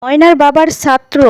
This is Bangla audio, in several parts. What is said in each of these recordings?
ময়নার বাবার ছাত্র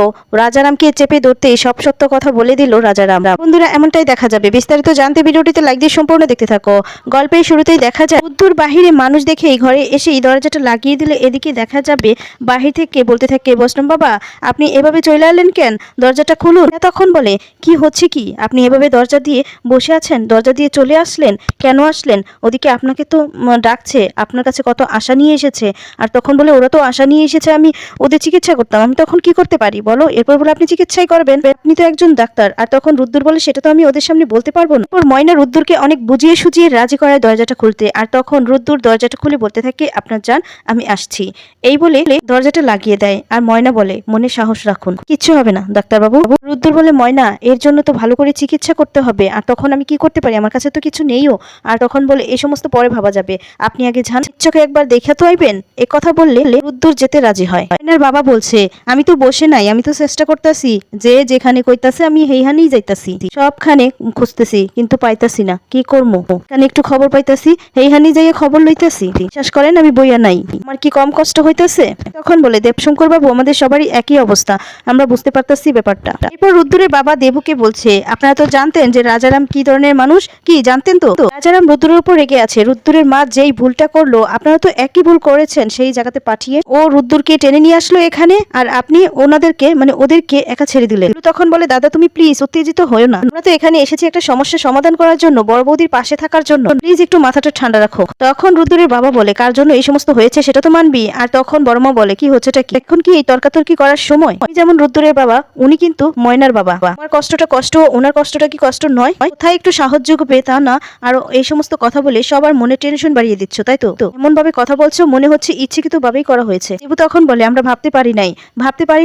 রাজারামকে চেপে ধরতেই সব সত্য কথা বলে দিল রাজারাম। বন্ধুরা, এমনটাই দেখা যাবে। বিস্তারিত জানতে ভিডিওটিতে লাইক দিয়ে সম্পূর্ণ দেখতে থাকো। গল্পের শুরুতেই দেখা যায় রুদ্দুর বাহিরে মানুষ দেখে এই ঘরে এসেই দরজাটা লাগিয়ে দিলে এদিকে দেখা যাবে বাহির থেকে বলতে থাকে, বৈষ্ণব বাবা আপনি এভাবে চলে এলেন কেন? দরজাটা খুলুন। তখন বলে, কি হচ্ছে কি? আপনি এভাবে দরজা দিয়ে বসে আছেন, দরজা দিয়ে চলে আসলেন কেন? আসলেন ওদিকে আপনাকে তো ডাকছে, আপনার কাছে কত আশা নিয়ে এসেছে। আর তখন বলে, ওরা তো আশা নিয়ে এসেছে আমি ওদের চিকিৎসা করতাম, আমি তখন কি করতে পারি বলো? এরপর বলে, আপনি চিকিৎসাই করবেন, আপনি তো একজন ডাক্তার। আর তখন রুদ্দুর বলে, সেটা তো আমি ওদের সামনে বলতে পারবো না। ওর ময়না রুদ্দুরকে অনেক বুঝিয়ে সুজিয়ে রাজি করায় দরজাটা খুলতে। আর তখন রুদ্দুর দরজাটা খুলে বলতে থাকে, আপনার যান, আমি আসছি। এই বলে দরজাটা লাগিয়ে দেয়। আর ময়না বলে, মনে সাহস রাখুন, কিচ্ছু হবে না ডাক্তারবাবু। রুদ্দুর বলে, ময়না এর জন্য তো ভালো করে চিকিৎসা করতে হবে। আর তখন আমি কি করতে পারি? আমার কাছে তো কিছু নেইও। আর তখন বলে, এই সমস্ত পরে ভাবা যাবে, আপনি আগে যান, চোখে একবার দেখে তো আইবেন। এ কথা বললে রুদ্দুর যেতে রাজি হয়। ময়নার বাবা বলছে, আমি তো বসে নাই, আমি তো চেষ্টা করতেছি, যে যেখানে কইতাছে আমি সেইখানেই যাইতাছি, সবখানে খুঁজতেছি কিন্তু পাইতাছি না, কি করবো? এখানে একটু খবর পাইতাছি, সেইখানেই যাইয়া খবর লইতাছি। বিশ্বাস করেন আমি বইয়া নাই, আমার কি কম কষ্ট হইতাছে? তখন বলে, দেবশঙ্কর বাবু আমাদের সবারই একই অবস্থা, আমরা বুঝতে পারতাছি ব্যাপারটা। এরপর রুদ্দুরের বাবা দেবুকে বলছে, আপনারা তো জানতেন যে রাজারাম কি ধরনের মানুষ, কি জানতেন তো? রাজারাম রুদ্দুরের উপর রেগে আছে। রুদ্দুরের মা যেই ভুলটা করলো, আপনারা তো একই ভুল করেছেন, সেই জায়গাতে পাঠিয়ে ও রুদ্দুরকে টেনে নিয়ে আসলো এখানে, আর আপনি ওনাদেরকে মানে ওদেরকে একা ছেড়ে দিলেন। তখন বলে, দাদা তুমি প্লিজ উত্তেজিত হয়েও না, আমরা তো এখানে এসেছি একটা সমস্যার সমাধান করার জন্য, বড় বৌদির পাশে থাকার জন্য, প্লিজ একটু মাথাটা ঠান্ডা রাখো। তখন রুদ্দুরের বাবা বলে, কার জন্য এই সমস্ত হয়েছে সেটা তো মানবি। আর তখন বড়মা বলে, কি হচ্ছেটা কি? এখন কি এই তর্কাতর্কি করার সময়? যেমন রুদ্দুরের বাবা, উনি কিন্তু ময়নার বাবা, আমার কষ্টটা কষ্ট, ওনার কষ্টটা কি কষ্ট নয়? কোথায় একটু সাহায্য করবে তা না, আর এই সমস্ত কথা বলে সবার মনে টেনশন বাড়িয়ে দিচ্ছ, তাই তো? এমন ভাবে কথা বলছো, মনে হচ্ছে ইচ্ছাকৃত ভাবেই করা হয়েছে। দেবু তখন বলে, আমরা ভাবতে পারি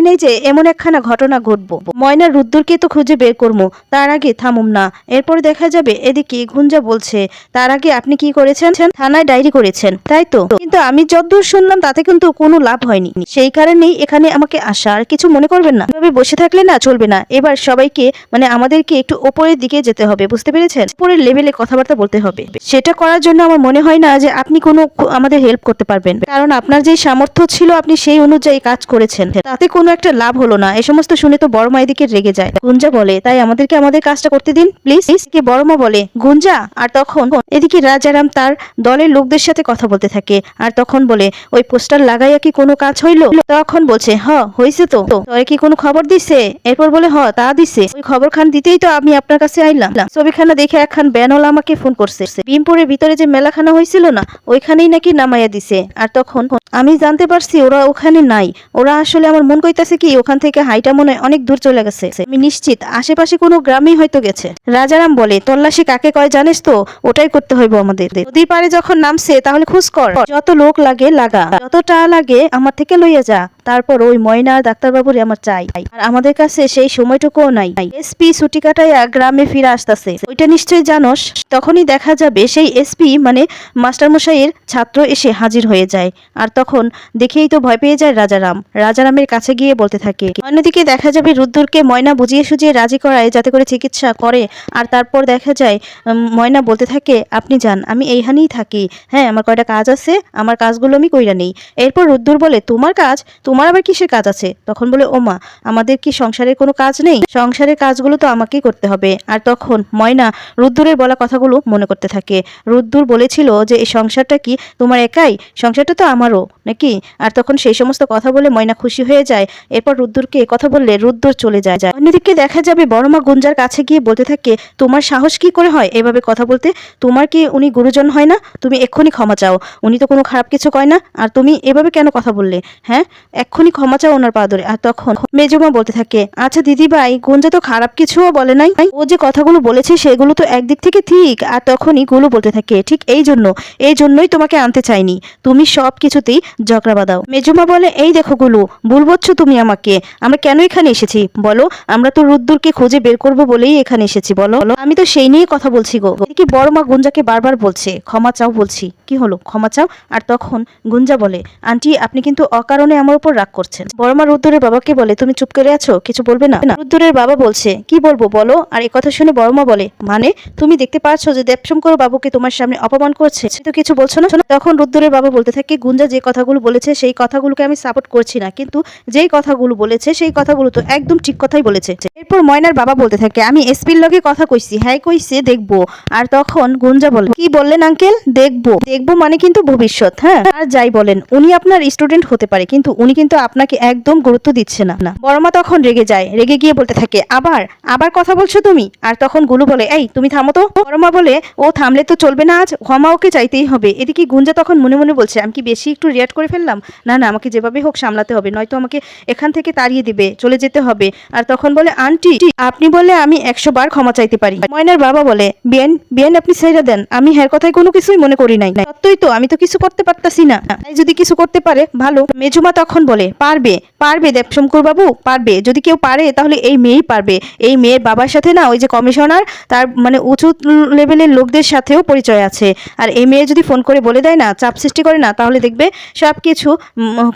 নাই যে এমন একখানা ঘটনা ঘটবো। ময়না রুদ্দুরকে তো খুঁজে বের করবো, তার আগে থামুম না। এরপর দেখা যাবে এদিকে গুঞ্জা বলছে, তার আগে আপনি কি করেছেন? থানায় ডায়েরি করেছেন, তাই তো? কিন্তু আমি যতদূর শুনলাম তাতে কিন্তু কোনো লাভ হয়নি, সেই কারণেই এখানে আমাকে আসা। আর কিছু মনে করবেন না, এভাবে বসে থাকলে না চলবে না। এবার সবাইকে মানে আমাদেরকে একটু ওপরের দিকে যেতে হবে, বুঝতে পেরেছেন? উপরের লেভেলে কথাবার্তা বলতে হবে। সেটা করার জন্য আমার মনে হয় না যে আপনি কোনো আমাদের হেল্প করতে পারবেন, কারণ আপনার যে সামর্থ্য ছিল আপনি সেই অনুযায়ী কাজ করেছেন, তাতে কোনো একটা লাভ হলো না। এই সমস্ত শুনে তো বড়মা এদিকে রেগে যায়। গুঞ্জা বলে, তাই আমাদেরকে আমাদের কাজটা করতে দিন প্লিজ। কে বড়মা বলে, গুঞ্জা। আর তখন এদিকে রাজারাম তার দলের লোকদের সাথে কথা বলতে থাকে। আর তখন বলে, ওই পোস্টার লাগাইয়া কি কোনো কাজ হইলো? তখন বলছে, হইছে তো। তোরে কি কোনো খবর দিছে? এরপর বলে, তা দিছে। ওই খবর খান দিতেই তো আমি আপনার কাছে আইলাম। ছবিখানা দেখে একখান ব্যানওয়ালা আমাকে ফোন করছে, ভীমপুরের ভিতরে যে মেলাখানা হয়েছিল না, ওইখানেই নাকি নামাইয়া দিছে। আর তখন আমি জানতে পারছি ওরা ওখানে নাই, ওরা আসলে আমার মন কইতাছে কি ওখান থেকে হাইটা মনে হয় অনেক দূর চলে গেছে, আমি নিশ্চিত আশেপাশে কোনো গ্রামেই হয়তো গেছে। রাজারাম বলে, তল্লাশি কাকে কয় জানিস তো? ওটাই করতে হইব আমাদের। নদীর পাড়ে যখন নামছে তাহলে খোঁজ কর, যত লোক লাগে লাগা, যতটা লাগে আমার থেকে লইয়া যা। তারপর ওই ময়না ডাক্তারবাবুরে আমার চাই, আর আমাদের কাছে সেই সময়টুকুও নাই। এসপি ছুটি কাটাইয়া গ্রামে ফিরে আসতেছে, ওইটা নিশ্চয়ই জানোস। তখনই দেখা যাবে সেই এসপি মানে মাস্টারমশাইয়ের ছাত্র এসে হাজির হয়ে যায়। আর তখন দেখেই তো ভয় পেয়ে যায় রাজারাম। রাজারামের কাছে গিয়ে বলতে থাকে। অন্যদিকে দেখা যাবে রুদ্দুরকে ময়না বুঝিয়ে সুজিয়ে রাজি করায় যাতে করে চিকিৎসা করে। আর তারপর দেখা যায় ময়না বলতে থাকে, আপনি যান, আমি এইখানেই থাকি। হ্যাঁ, আমার কয়টা কাজ আছে, আমার কাজগুলো আমি কইরা নেই। এরপর রুদ্দুর বলে, তোমার কাজ? তোমার আবার কিসের কাজ আছে? তখন বলে, ওমা আমাদের কি সংসারের কোনো কাজ নেই? সংসারের কাজগুলো তো আমাকেই করতে হবে। আর তখন ময়না রুদ্দুরের বলা কথাগুলো মনে করতে থাকে। রুদ্দুর বলেছিল যে এই সংসারটা কি তোমার একাই? সংসারটা তো আমারও নাকি? আর তখন সেই সমস্ত কথা বলে ময়না খুশি হয়ে যায়। এরপর রুদ্দুরকে কথা বললে রুদ্দুর চলে যায়। অন্যদিকে দেখা যাবে বড়মা গুঞ্জার কাছে গিয়ে বলতে থাকে, তোমার সাহস কি করে হয় এভাবে কথা বলতে? তোমার কি উনি গুরুজন হয় না? তুমি এক্ষুনি ক্ষমা চাও, উনি তো কোনো খারাপ কিছু কয় না, আর তুমি এভাবে কেন কথা বললে? হ্যাঁ, এক্ষুনি ক্ষমা চাও ওনার পা ধরে। আর তখন মেজমা বলতে থাকে, আচ্ছা দিদি ভাই, গুঞ্জা তো খারাপ কিছুও বলে নাই, ও যে কথাগুলো বলেছে সেগুলো তো একদিক থেকে ঠিক। আর তখনই গুলো বলতে থাকে, ঠিক এই জন্যই তোমাকে আনতে চাইনি, তুমি সব কিছুতেই ঝগড়া বাঁধাও। মেজমা বলে, এই দেখো গুলু, ভুল বলছো তুমি আমাকে, আমরা কেন এখানে এসেছি বলো? আমরা তো রুদ্দুরকে খুঁজে বের করবো বলেই এখানে এসেছি, বলো? আমি তো সেই নিয়ে কথা বলছি গো। এদিকে বড় মা গুঞ্জাকে বারবার বলছে, ক্ষমা চাও বলছি, কি হলো ক্ষমা চাও। আর তখন গুঞ্জা বলে, আন্টি আপনি কিন্তু অকারণে আমার উপর রাগ করছেন। বড় মা রুদ্দুরের বাবাকে বলে, তুমি চুপ করে আছো, কিছু বলবে না? রুদ্দুরের বাবা বলছে, কি বলবো বলো? আর এই কথা শুনে বড় মা বলে, মানে তুমি দেখতে পাচ্ছ যে দেবশঙ্কর বাবুকে তোমার সামনে অপমান করছে, তো কিছু বলছো না? তখন রুদ্দুরের বাবা বলতে থাকে, গুঞ্জা যে কথাগুলো বলেছে সেই কথাগুলোকে আমি সাপোর্ট করছি না, কিন্তু যেই কথাগুলো বলেছে সেই কথাগুলো তো একদম ঠিক কথাই বলেছে। এরপর ময়নার বাবা বলতে থাকে, আমি এসপির লগে কথা কইছি, হ্যাঁ কইছে দেখবো। আর তখন গুঞ্জা বলে, কি বললেন আঙ্কেল? দেখবো? দেখবো মানে কিন্তু ভবিষ্যৎ। হ্যাঁ, আর যাই বলেন উনি আপনার স্টুডেন্ট হতে পারে, কিন্তু উনি কিন্তু আপনাকে একদম গুরুত্ব দিচ্ছে না। বড়মা তখন রেগে যায়, রেগে গিয়ে বলতে থাকে, আবার আবার কথা বলছো তুমি? আর তখন গুলু বলে, এই তুমি থামো তো। বড়মা বলে, ও থামলে তো চলবে না, আজ ক্ষমা ওকে চাইতেই হবে। এদিকে গুঞ্জা তখন মনে মনে বলছে, আমি কি বেশি একটু রিয়াক্ট করে ফেললাম? না না, আমাকে যেভাবে হোক সামলাতে হবে, নয়তো আমাকে এখান থেকে তাড়িয়ে দিবে, চলে যেতে হবে। আর তখন বলে, আন্টি আপনি বলে আমি 100 বার ক্ষমা চাইতে পারি। ময়নার বাবা বলে, বিয়েন বিয়েন আপনি ছেড়ে দেন, আমি হ্যার কথায় কোনো কিছুই মনে করি নাই। সত্যই তো, আমি তো কিছু করতে পারতাছি না, তাই যদি কিছু করতে পারে ভালো। মেজুমা তখন বলে, পারবে পারবে দেবশঙ্কর বাবু, পারবে। যদি কেউ পারে তাহলে এই মেয়েই পারবে। এই মেয়ের বাবার সাথে না ওই যে কমিশনার, তার মানে উঁচু লেভেলের লোকদের সাথেও পরিচয় আছে। আর এই মেয়ে যদি ফোন করে বলে দেয় না, চাপ সৃষ্টি করে না, তাহলে দেখবে সব কিছু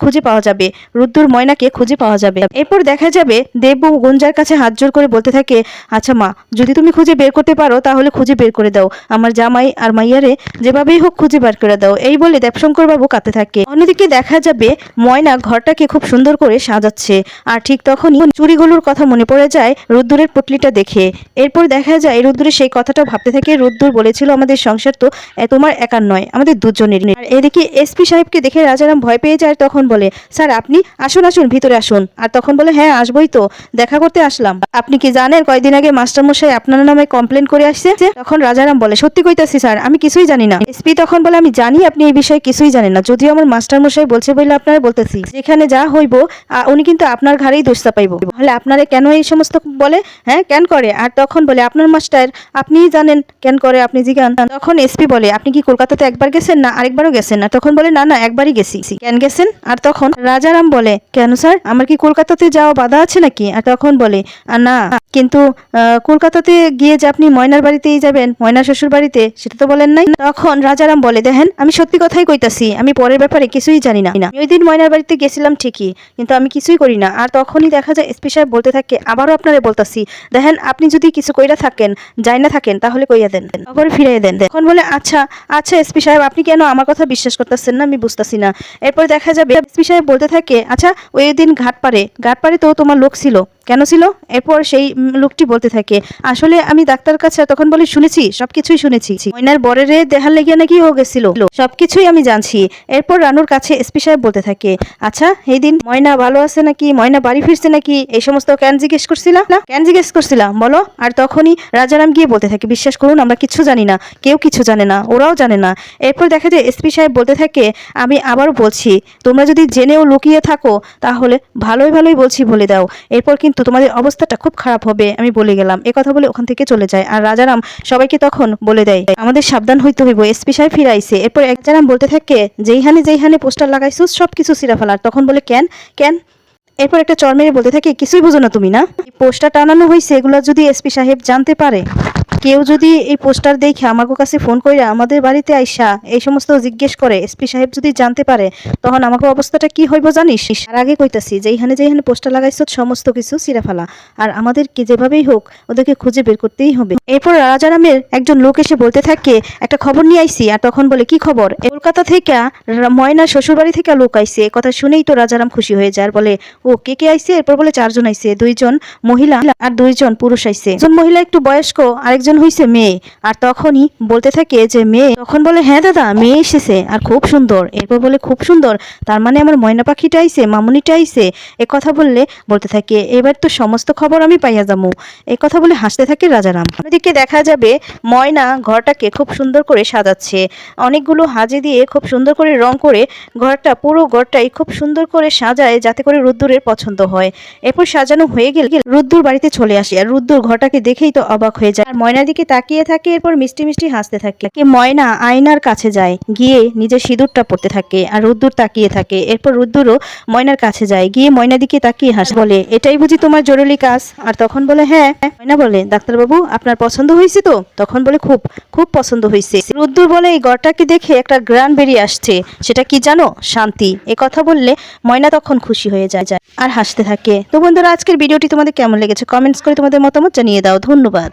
খুঁজে পাওয়া যাবে, রুদ্দুর ময়নাকে খুঁজে পাওয়া যাবে। এরপর দেখা যাবে দেবু গুঞ্জার কাছে হাত জোর করে বলতে থাকে, আচ্ছা মা, যদি তুমি খুঁজে বের করতে পারো তাহলে খুঁজে বের করে দাও, আমার জামাই আর মাইয়ারে যেভাবেই হোক খুঁজে বের করে দাও। এই বলে দেবশঙ্কর বাবু কাঁদতে থাকে। অন্যদিকে দেখা যাবে ময়না ঘরটাকে খুব সুন্দর করে সাজাচ্ছে। আর ঠিক তখনই চুরিগুলোর কথা মনে পড়ে যায় রুদ্দুরের পুটলিটা দেখে। এরপর দেখা যায় রুদ্দুরের সেই কথাটা ভাবতে থাকে, রুদ্দুর বলেছিল আমাদের সংসার তো তোমার একার নয়, আমাদের দুজনের। আর এদিকে এসপি সাহেবকে দেখে রাজারাম ভয় পেয়ে যায়, তখন বলে, স্যার আপনি আসুন আসুন ভিতরে আসুন। আর তখন বলে, হ্যাঁ আসবই তো, দেখা করতে আসলাম। আপনি কি জানেন কয়দিন আগে মাস্টারমশাই আপনার নামে কমপ্লেন করে আসছে? তখন রাজারাম বলে, সত্যি কইতাছি স্যার, আমি কিছুই জানি না। এসপি তখন বলে, আমি জানি আপনি এই বিষয়ে কিছুই জানেন না, যদিও আমার মাস্টারমশাই বলছে বলে আপনারা বলতেছি, যেখানে যা হইব উনি কিন্তু আপনার ঘাড়েই দোষ চাপাইব। তাহলে আপনারে কেন এই সমস্ত বলে? হ্যাঁ কেন করে? আর তখন বলে, আপনার মাস্টার আপনিই জানেন কেন করে, আপনি জিজ্ঞান। তখন এসপি বলে, আপনি কি কলকাতাতে একবার গেছেন না আরেকবারও গেছেন? না তখন বলে, না না একবারই গেছি। কেন গেছেন? আর তখন রাজারাম বলে, কেন স্যার, আমার কি কলকাতাতে যাওয়া বাধা আছে নাকি? আর তখন বলে, না কিন্তু কলকাতাতে গিয়ে যে আপনি ময়নার বাড়িতেই যাবেন, ময়নার শ্বশুর বাড়িতে, সেটা তো বলেন নাই। তখন রাজারাম বলে, দেখেন আমি সত্যি কথাই কইতাছি, আমি পরের ব্যাপারে কিছুই জানি না। ওই দিন ময়নার বাড়িতে গেছিলাম ঠিকই, কিন্তু আমি কিছুই করি না। আর তখনই দেখা যায় এসপি সাহেব বলতে থাকে, আবারও আপনারে বলতাছি, দেখেন আপনি যদি কিছু কইরা থাকেন, যাই না থাকেন, তাহলে কইয়া দেন, তারপরে ফিরিয়ে দেন। তখন বলে, আচ্ছা আচ্ছা এসপি সাহেব, আপনি কেন আমার কথা বিশ্বাস করতেছেন না আমি বুঝতাছি না। এরপর দেখা যাবে এসপি সাহেব বলতে থাকে, আচ্ছা ওই দিন ঘাটপাড়ে তো তোমার লোক ছিল, কেন ছিল? এরপর সেই লোকটি বলতে থাকে, আসলে আমি ডাক্তার কাছে, তখন বলে, শুনেছি সবকিছুই শুনেছি, ময়নার বরেরে দেখার লেগে নাকি ও গেছিল, সবকিছুই আমি জানছি। এরপর রানুর কাছে এসপি সাহেব বলতে থাকে, আচ্ছা এই দিন ময়না ভালো আছে নাকি, ময়না বাড়ি ফিরছে নাকি, এই সমস্ত কেন জিজ্ঞেস করছিলাম না, কেন জিজ্ঞেস করছিলাম বলো? আর তখনই রাজারাম গিয়ে বলতে থাকে, বিশ্বাস করুন আমরা কিছু জানি না, কেউ কিছু জানে না, ওরাও জানে না। এরপর দেখা যায় এসপি সাহেব বলতে থাকে, আমি আবারও বলছি, তোমরা যদি জেনেও লুকিয়ে থাকো তাহলে ভালোই ভালোই বলছি বলে দাও, এরপর কিন্তু তোমাদের অবস্থাটা খুব খারাপ হবে, আমি বলে গেলাম। কথা বলে ওখান থেকে চলে যায়। আর রাজারাম সবাইকে তখন বলে দেয়, আমাদের সাবধান হইতে হইব, এসপি সাহেব ফিরাইছে। এরপর রাজারাম বলতে থাকে, যেইখানে পোস্টার লাগাইছো সবকিছু ছিঁড়া ফেলার। তখন বলে, কেন কেন? এরপর একটা চর মেরে বলতে থাকে, কিছুই বুঝো না তুমি না, এই পোস্টার টানানো হয়েছে, এগুলো যদি এসপি সাহেব জানতে পারে, কেউ যদি এই পোস্টার দেখে আমার কাছে ফোন কইরা আমাদের বাড়িতে আইসা এই সমস্ত জিজ্ঞেস করে, এসপি সাহেব যদি জানতে পারে, তখন আমাকে অবস্থাটা কি হইব জানিস? আর আগে কইতাছি, যেইখানে পোস্টার লাগাইছো সমস্ত কিছু ছিঁড়া ফেলা, আর আমাদেরকে যেভাবেই হোক ওদেরকে খুঁজে বের করতেই হবে। এরপর রাজারামের একজন লোক এসে বলতে থাকে, একটা খবর নিয়ে আইছি। আর তখন বলে, কি খবর? কলকাতা থেকে ময়নার শ্বশুরবাড়ি থেকে লোক আইছে। কথা শুনেই তো রাজারাম খুশি হয়ে যায়, আর বলে, ও কে কে আইছে? এরপর বলে, 4 জন আইছে, 2 জন মহিলা আর 2 জন পুরুষ আইছে। একজন মহিলা একটু বয়স্ক, আরেকজন হইছে মেয়ে। আর তখনই বলতে থাকে যে মেয়ে, তখন বলে, হ্যাঁ দাদা মেয়ে এসেছে আর খুব সুন্দর। এরপর বলে, খুব সুন্দর, তার মানে আমার ময়না পাখিটা আইছে, মামুনিটা আইছে। কথা বলতে থাকে, এবার তো সমস্ত খবর আমি পাইয়া যাবো। কথা বলে হাসতে থাকে রাজারাম। অন্যদিকে দেখা যাবে ময়না ঘরটাকে খুব সুন্দর করে সাজাচ্ছে, অনেকগুলো হাজি দিয়ে খুব সুন্দর করে রং করে পুরো ঘরটাই খুব সুন্দর করে সাজায়, যাতে করে রুদ্দুরের পছন্দ হয়। এরপর সাজানো হয়ে গেলে রুদ্দুর বাড়িতে চলে আসে। আর রুদ্দুর ঘরটাকে দেখেই তো অবাক হয়ে যায়, আর ময়নার দিকে তাকিয়ে থাকে। এরপর মিষ্টি মিষ্টি হাসতে থাকে। ময়না আয়নার কাছে যায়, গিয়ে নিজের সিঁদুরটা পড়তে থাকে, আর রুদ্দুর তাকিয়ে থাকে। এরপর রুদ্দুরও ময়নার কাছে যায়, গিয়ে ময়নার দিকে তাকিয়ে হাসে, বলে, এটাই বুঝি তোমার জরুরি কাজ? আর তখন বলে, হ্যাঁ। ময়না বলে, ডাক্তারবাবু আপনার পছন্দ হয়েছে তো? তখন বলে, খুব খুব পছন্দ হয়েছে। রুদ্দুর বলে, এই ঘরটাকে দেখে একটা গ্রান বেরিয়ে আসছে, সেটা কি জানো? শান্তি। কথা বললে ময়না তখন খুশি হয়ে যায় আর হাসতে থাকে। তো বন্ধুরা, আজকের ভিডিওটি তোমাদের কেমন লেগেছে কমেন্টস করে তোমাদের মতামত জানিয়ে দাও। ধন্যবাদ।